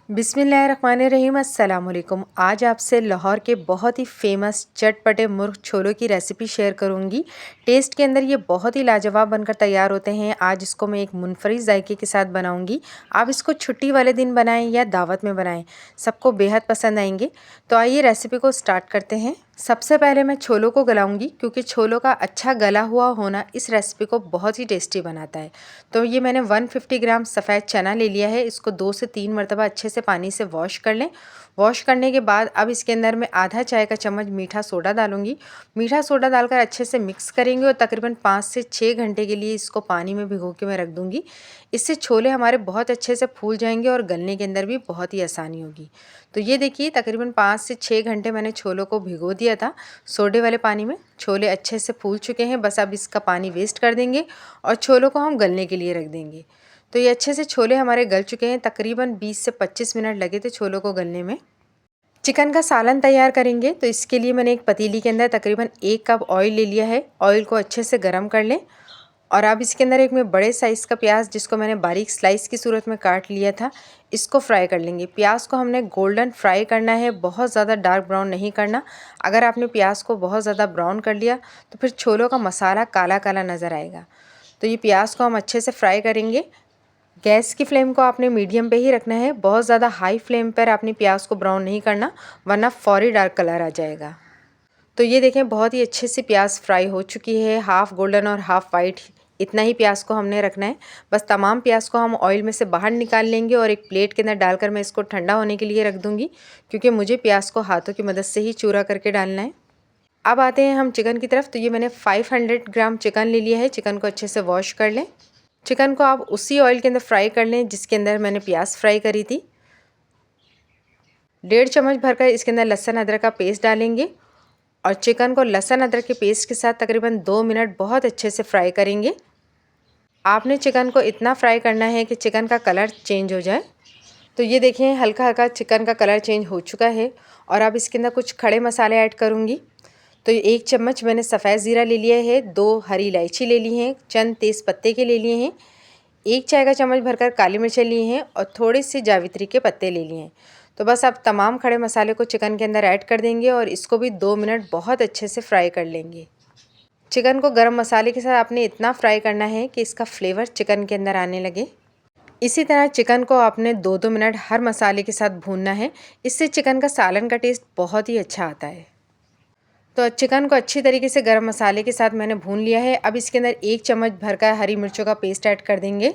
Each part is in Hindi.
बिस्मिल्लाहिर्रहमानिर्रहीम। अस्सलाम वालेकुम। आज आपसे लाहौर के बहुत ही फ़ेमस चटपटे मुर्ग छोलों की रेसिपी शेयर करूंगी। टेस्ट के अंदर ये बहुत ही लाजवाब बनकर तैयार होते हैं। आज इसको मैं एक मुनफरिद जायके के साथ बनाऊंगी। आप इसको छुट्टी वाले दिन बनाएं या दावत में बनाएं, सबको बेहद पसंद आएंगे। तो आइए रेसिपी को स्टार्ट करते हैं। सबसे पहले मैं छोलों को गलाऊंगी, क्योंकि छोलों का अच्छा गला हुआ होना इस रेसिपी को बहुत ही टेस्टी बनाता है। तो ये मैंने 150 ग्राम सफ़ेद चना ले लिया है। इसको 2 से 3 मरतबा अच्छे से पानी से वॉश कर लें। वॉश करने के बाद अब इसके अंदर मैं आधा चाय का चम्मच मीठा सोडा डालूंगी। मीठा सोडा डालकर अच्छे से मिक्स करेंगे और तकरीबन 5 से 6 घंटे के लिए इसको पानी में भिगो के मैं रख दूंगी। इससे छोले हमारे बहुत अच्छे से फूल जाएंगे और गलने के अंदर भी बहुत ही आसानी होगी। तो ये देखिए, तकरीबन 5 से 6 घंटे मैंने छोलों को भिगो दिया था सोडे वाले पानी में। छोले अच्छे से फूल चुके हैं। बस अब इसका पानी वेस्ट कर देंगे और छोलों को हम गलने के लिए रख देंगे। तो ये अच्छे से छोले हमारे गल चुके हैं। तकरीबन 20 से 25 मिनट लगे थे छोलों को गलने में। चिकन का सालन तैयार करेंगे, तो इसके लिए मैंने एक पतीली के अंदर तकरीबन 1 कप ऑयल ले लिया है। ऑयल को अच्छे से गर्म कर लें और अब इसके अंदर एक मैं बड़े साइज़ का प्याज, जिसको मैंने बारीक स्लाइस की सूरत में काट लिया था, इसको फ्राई कर लेंगे। प्याज को हमने गोल्डन फ्राई करना है, बहुत ज़्यादा डार्क ब्राउन नहीं करना। अगर आपने प्याज को बहुत ज़्यादा ब्राउन कर लिया तो फिर छोलों का मसाला काला काला नज़र आएगा। तो ये प्याज को हम अच्छे से फ्राई करेंगे। गैस की फ्लेम को आपने मीडियम पे ही रखना है। बहुत ज़्यादा हाई फ्लेम पर आपने प्याज को ब्राउन नहीं करना, वरना फौरी डार्क कलर आ जाएगा। तो ये देखें, बहुत ही अच्छे से प्याज फ्राई हो चुकी है। हाफ़ गोल्डन और हाफ़ वाइट, इतना ही प्याज को हमने रखना है। बस तमाम प्याज को हम ऑयल में से बाहर निकाल लेंगे और एक प्लेट के अंदर डालकर मैं इसको ठंडा होने के लिए रख दूँगी, क्योंकि मुझे प्याज को हाथों की मदद से ही चूरा करके डालना है। अब आते हैं हम चिकन की तरफ। तो ये मैंने 500 ग्राम चिकन ले लिया है। चिकन को अच्छे से वॉश कर लें। चिकन को आप उसी ऑयल के अंदर फ्राई कर लें जिसके अंदर मैंने प्याज फ्राई करी थी। 1.5 चम्मच भरकर इसके अंदर लहसुन अदरक का पेस्ट डालेंगे और चिकन को लहसुन अदरक के पेस्ट के साथ तकरीबन 2 मिनट बहुत अच्छे से फ्राई करेंगे। आपने चिकन को इतना फ्राई करना है कि चिकन का कलर चेंज हो जाए। तो ये देखें, हल्का हल्का चिकन का कलर चेंज हो चुका है। और अब इसके अंदर कुछ खड़े मसाले ऐड करूँगी। तो 1 चम्मच मैंने सफ़ेद ज़ीरा ले लिया है, 2 हरी इलायची ले ली हैं, चंद तेज़ पत्ते के ले लिए हैं, 1 चाय का चम्मच भरकर काली मिर्चें ली हैं और थोड़े से जावित्री के पत्ते ले लिए हैं। तो बस अब तमाम खड़े मसाले को चिकन के अंदर ऐड कर देंगे और इसको भी 2 मिनट बहुत अच्छे से फ्राई कर लेंगे। चिकन को गरम मसाले के साथ आपने इतना फ्राई करना है कि इसका फ्लेवर चिकन के अंदर आने लगे। इसी तरह चिकन को आपने 2-2 मिनट हर मसाले के साथ भूनना है। इससे चिकन का सालन का टेस्ट बहुत ही अच्छा आता है। तो चिकन को अच्छी तरीके से गरम मसाले के साथ मैंने भून लिया है। अब इसके अंदर 1 चम्मच भरकर हरी मिर्चों का पेस्ट ऐड कर देंगे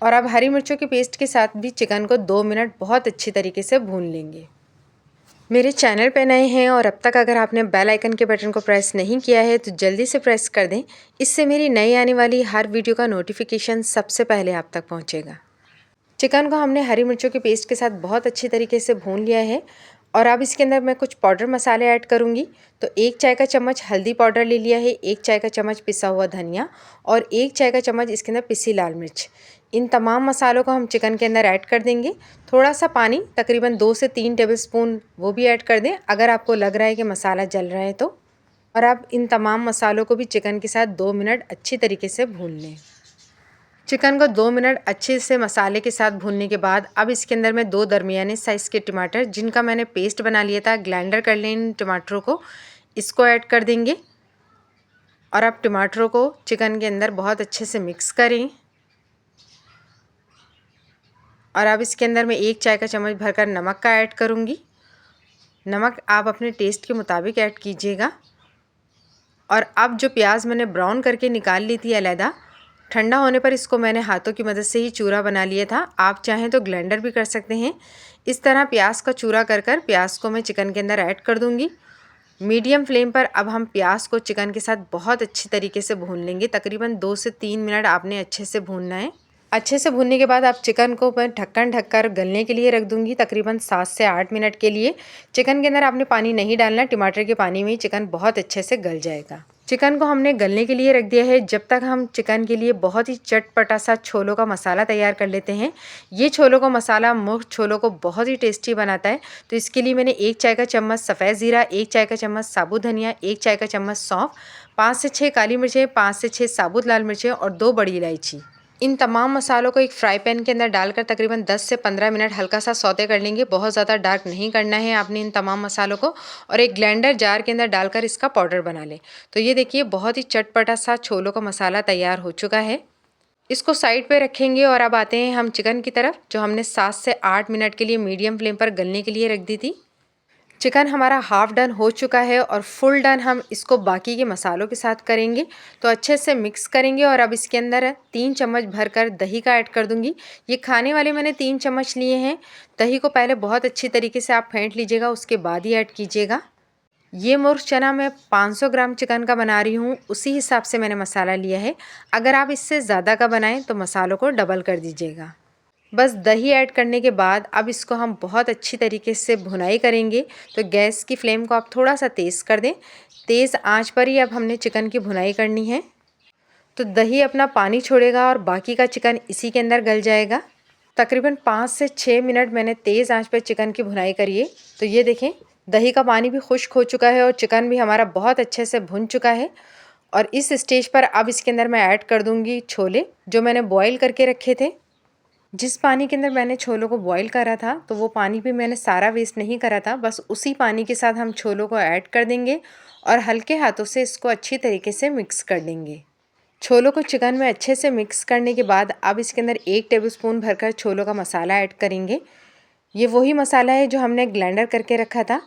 और अब हरी मिर्चों के पेस्ट के साथ भी चिकन को 2 मिनट बहुत अच्छी तरीके से भून लेंगे। मेरे चैनल पे नए हैं और अब तक अगर आपने बेल आइकन के बटन को प्रेस नहीं किया है तो जल्दी से प्रेस कर दें। इससे मेरी नई आने वाली हर वीडियो का नोटिफिकेशन सबसे पहले आप तक पहुँचेगा। चिकन को हमने हरी मिर्चों के पेस्ट के साथ बहुत अच्छी तरीके से भून लिया है और अब इसके अंदर मैं कुछ पाउडर मसाले ऐड करूंगी। तो 1 चाय का चम्मच हल्दी पाउडर ले लिया है, 1 चाय का चम्मच पिसा हुआ धनिया और 1 चाय का चम्मच इसके अंदर पिसी लाल मिर्च। इन तमाम मसालों को हम चिकन के अंदर ऐड कर देंगे। थोड़ा सा पानी, तकरीबन 2 से 3 टेबलस्पून, वो भी ऐड कर दें अगर आपको लग रहा है कि मसाला जल रहा है तो। और अब इन तमाम मसालों को भी चिकन के साथ 2 मिनट अच्छी तरीके से भून लें। चिकन को 2 मिनट अच्छे से मसाले के साथ भूनने के बाद अब इसके अंदर मैं 2 दरमियाने साइज़ के टमाटर, जिनका मैंने पेस्ट बना लिया था, ग्राइंडर कर लें इन टमाटरों को, इसको ऐड कर देंगे और अब टमाटरों को चिकन के अंदर बहुत अच्छे से मिक्स करें। और अब इसके अंदर मैं 1 चाय का चम्मच भरकर नमक का ऐड करूँगी। नमक आप अपने टेस्ट के मुताबिक ऐड कीजिएगा। और अब जो प्याज मैंने ब्राउन करके निकाल ली थी अलहदा, ठंडा होने पर इसको मैंने हाथों की मदद से ही चूरा बना लिया था। आप चाहें तो ग्राइंडर भी कर सकते हैं। इस तरह प्याज का चूरा कर प्याज को मैं चिकन के अंदर ऐड कर दूंगी। मीडियम फ्लेम पर अब हम प्याज को चिकन के साथ बहुत अच्छी तरीके से भून लेंगे। तकरीबन 2 से 3 मिनट आपने अच्छे से भूनना है। अच्छे से भूनने के बाद आप चिकन को मैं ढक्कन ढककर गलने के लिए रख दूंगी, तकरीबन 7 से 8 मिनट के लिए। चिकन के अंदर आपने पानी नहीं डालना, टमाटर के पानी में ही चिकन बहुत अच्छे से गल जाएगा। चिकन को हमने गलने के लिए रख दिया है जब तक हम चिकन के लिए बहुत ही चटपटा सा छोलों का मसाला तैयार कर लेते हैं। ये छोलों का मसाला मुर्ग छोलों को बहुत ही टेस्टी बनाता है। तो इसके लिए मैंने 1 चाय का चम्मच सफ़ेद ज़ीरा, 1 चाय का चम्मच साबुत धनिया, 1 चाय का चम्मच सौंफ, 5 से 6 काली मिर्चें, 5 से 6 साबुत लाल मिर्चें और 2 बड़ी इलायची, इन तमाम मसालों को एक फ्राई पैन के अंदर डालकर तकरीबन 10 से 15 मिनट हल्का सा सौते कर लेंगे। बहुत ज़्यादा डार्क नहीं करना है आपने इन तमाम मसालों को। और एक ग्राइंडर जार के अंदर डालकर इसका पाउडर बना लें। तो ये देखिए बहुत ही चटपटा सा छोलों का मसाला तैयार हो चुका है। इसको साइड पे रखेंगे और अब आते हैं हम चिकन की तरफ, जो हमने 7 से 8 मिनट के लिए मीडियम फ्लेम पर गलने के लिए रख दी थी। चिकन हमारा हाफ़ डन हो चुका है और फुल डन हम इसको बाकी के मसालों के साथ करेंगे। तो अच्छे से मिक्स करेंगे और अब इसके अंदर 3 चम्मच भरकर दही का ऐड कर दूंगी। ये खाने वाले मैंने 3 चम्मच लिए हैं। दही को पहले बहुत अच्छी तरीके से आप फेंट लीजिएगा, उसके बाद ही ऐड कीजिएगा। ये मुर्ग चना मैं 500 ग्राम चिकन का बना रही हूँ, उसी हिसाब से मैंने मसाला लिया है। अगर आप इससे ज़्यादा का बनाएं तो मसालों को डबल कर दीजिएगा। बस दही ऐड करने के बाद अब इसको हम बहुत अच्छी तरीके से भुनाई करेंगे। तो गैस की फ्लेम को आप थोड़ा सा तेज़ कर दें। तेज़ आंच पर ही अब हमने चिकन की भुनाई करनी है। तो दही अपना पानी छोड़ेगा और बाकी का चिकन इसी के अंदर गल जाएगा। तकरीबन 5 से 6 मिनट मैंने तेज़ आंच पर चिकन की भुनाई करी है। तो ये देखें दही का पानी भी खुश्क हो चुका है और चिकन भी हमारा बहुत अच्छे से भुन चुका है। और इस स्टेज पर अब इसके अंदर मैं ऐड कर दूँगी छोले, जो मैंने बॉईल करके रखे थे। जिस पानी के अंदर मैंने छोलों को बॉईल करा था, तो वो पानी भी मैंने सारा वेस्ट नहीं करा था। बस उसी पानी के साथ हम छोलों को ऐड कर देंगे और हल्के हाथों से इसको अच्छी तरीके से मिक्स कर देंगे। छोलों को चिकन में अच्छे से मिक्स करने के बाद अब इसके अंदर 1 टेबलस्पून भरकर छोलों का मसाला ऐड करेंगे। ये वही मसाला है जो हमने ग्राइंडर करके रखा था।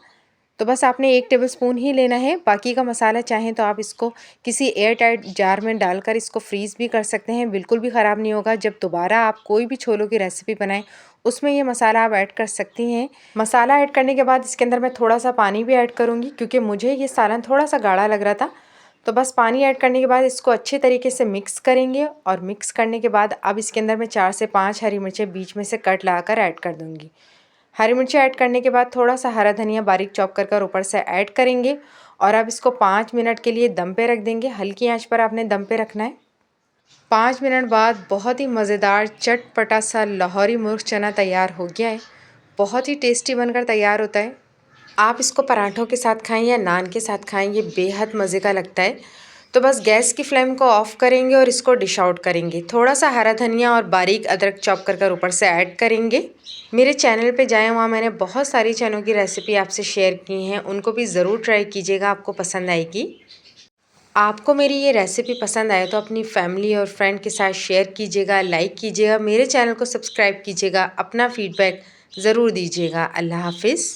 तो बस आपने 1 टेबलस्पून ही लेना है। बाकी का मसाला चाहें तो आप इसको किसी एयर टाइट जार में डालकर इसको फ्रीज़ भी कर सकते हैं, बिल्कुल भी ख़राब नहीं होगा। जब दोबारा आप कोई भी छोलों की रेसिपी बनाएं उसमें ये मसाला आप ऐड कर सकती हैं। मसाला ऐड करने के बाद इसके अंदर मैं थोड़ा सा पानी भी ऐड करूँगी, क्योंकि मुझे ये सालन थोड़ा सा गाढ़ा लग रहा था। तो बस पानी ऐड करने के बाद इसको अच्छे तरीके से मिक्स करेंगे और मिक्स करने के बाद अब इसके अंदर मैं 4 से 5 हरी मिर्चें बीच में से कट लगाकर ऐड कर दूँगी। हरी मिर्ची ऐड करने के बाद थोड़ा सा हरा धनिया बारीक चॉप कर ऊपर से ऐड करेंगे और अब इसको 5 मिनट के लिए दम पे रख देंगे। हल्की आंच पर आपने दम पे रखना है। 5 मिनट बाद बहुत ही मज़ेदार चटपटा सा लाहौरी मुर्ग चना तैयार हो गया है। बहुत ही टेस्टी बनकर तैयार होता है। आप इसको पराठों के साथ खाएं या नान के साथ खाएं, ये बेहद मज़े का लगता है। तो बस गैस की फ्लेम को ऑफ़ करेंगे और इसको डिश आउट करेंगे। थोड़ा सा हरा धनिया और बारीक अदरक चॉप कर ऊपर से ऐड करेंगे। मेरे चैनल पे जाएं, वहाँ मैंने बहुत सारी चनों की रेसिपी आपसे शेयर की हैं, उनको भी ज़रूर ट्राई कीजिएगा, आपको पसंद आएगी। आपको मेरी ये रेसिपी पसंद आए तो अपनी फैमिली और फ्रेंड के साथ शेयर कीजिएगा, लाइक कीजिएगा, मेरे चैनल को सब्सक्राइब कीजिएगा, अपना फीडबैक ज़रूर दीजिएगा। अल्लाह हाफिज़।